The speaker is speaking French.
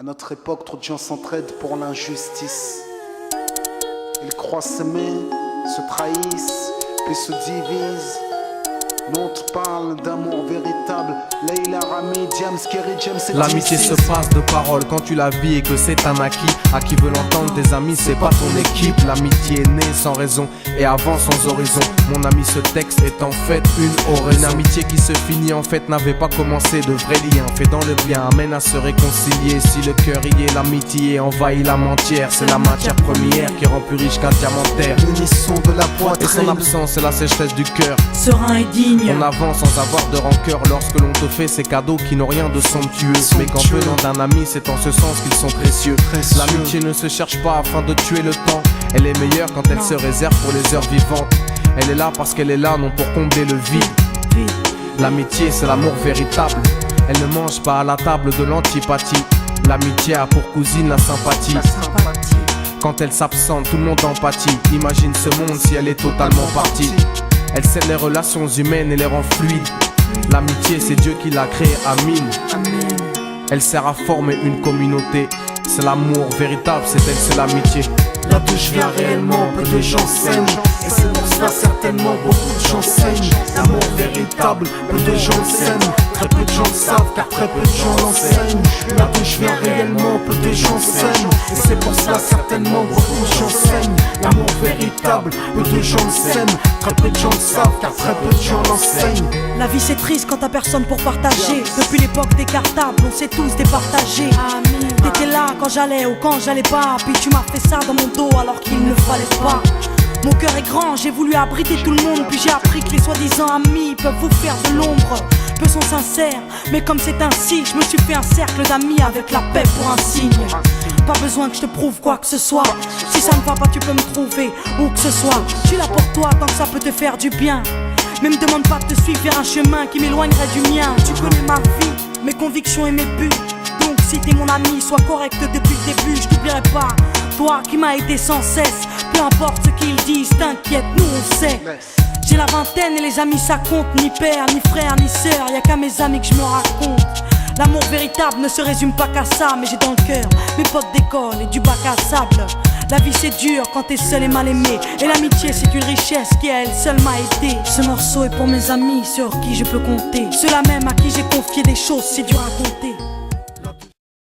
À notre époque, trop de gens s'entraident pour l'injustice. Ils croient s'aimer, se trahissent, puis se divisent. Nous on te parle d'amour véritable. Leila, Rami, Diams, Kerry, James et l'amitié se passe de paroles quand tu la vis et que c'est un acquis. À qui veut l'entendre, tes amis, c'est pas ton équipe. L'amitié est née sans raison et avant sans horizon. Mon ami, ce texte est en fait une oraison. Une amitié qui se finit en fait n'avait pas commencé. De vrais liens faits dans le bien amène à se réconcilier. Si le cœur y est, l'amitié envahit la matière. C'est la matière première qui rend plus riche qu'un diamantaire. L'unisson de la Et son poitrine. absence, c'est la sécheresse du cœur. Serein et digne. On avance sans avoir de rancœur lorsque l'on te fait ces cadeaux qui n'ont rien de somptueux. Mais qu'en venant d'un ami, c'est en ce sens qu'ils sont précieux. L'amitié ne se cherche pas afin de tuer le temps. Elle est meilleure quand elle se réserve pour les heures vivantes. Elle est là parce qu'elle est là, non pour combler le vide. L'amitié, c'est l'amour véritable. Elle ne mange pas à la table de l'antipathie. L'amitié a pour cousine la sympathie. Quand elle s'absente, tout le monde en pâtit. Imagine ce monde si elle est totalement partie. Elle scelle les relations humaines et les rend fluides. L'amitié, c'est Dieu qui l'a créée, Amin. Elle sert à former une communauté. C'est l'amour véritable, c'est elle, c'est l'amitié. Là d'où je viens réellement, peu de gens s'aiment. Et c'est pour cela certainement beaucoup de gens saignent. L'amour véritable, peu de gens s'aiment. Très peu de gens le savent car très peu de gens l'enseignent. Là d'où je viens réellement, peu de gens s'aiment. Et c'est pour cela certainement beaucoup de gens saignent. L'amour véritable, peu de gens le s'aiment. Très peu de gens le savent car très peu de gens l'enseignent. La vie c'est triste quand t'as personne pour partager. Depuis l'époque des cartables, on s'est tous départagés. T'étais là quand j'allais ou quand j'allais pas. Puis tu m'as fait ça dans mon dos alors qu'il ne fallait pas. Mon cœur est grand, j'ai voulu abriter tout le monde. Puis j'ai appris que les soi-disant amis peuvent vous faire de l'ombre. Peu sont sincères, mais comme c'est ainsi, je me suis fait un cercle d'amis avec la paix pour un signe. Pas besoin que je te prouve quoi que ce soit. Si ça ne va pas, tu peux me trouver où que ce soit. Je suis là pour toi tant que ça peut te faire du bien. Mais me demande pas de te suivre vers un chemin qui m'éloignerait du mien. Tu connais ma vie, mes convictions et mes buts. Donc si t'es mon ami, sois correct depuis le début. Je t'oublierai pas, toi qui m'as aidé sans cesse. Peu importe ce qu'ils disent, t'inquiète, nous on sait. J'ai la vingtaine et les amis ça compte. Ni père, ni frère, ni sœur, y'a qu'à mes amis que je me raconte. L'amour véritable ne se résume pas qu'à ça. Mais j'ai dans le cœur mes potes d'école et du bac à sable. La vie c'est dur quand t'es seul et mal aimé. Et l'amitié c'est une richesse qui à elle seule m'a aidé. Ce morceau est pour mes amis sur qui je peux compter. Ceux-là même à qui j'ai confié des choses c'est dur à compter.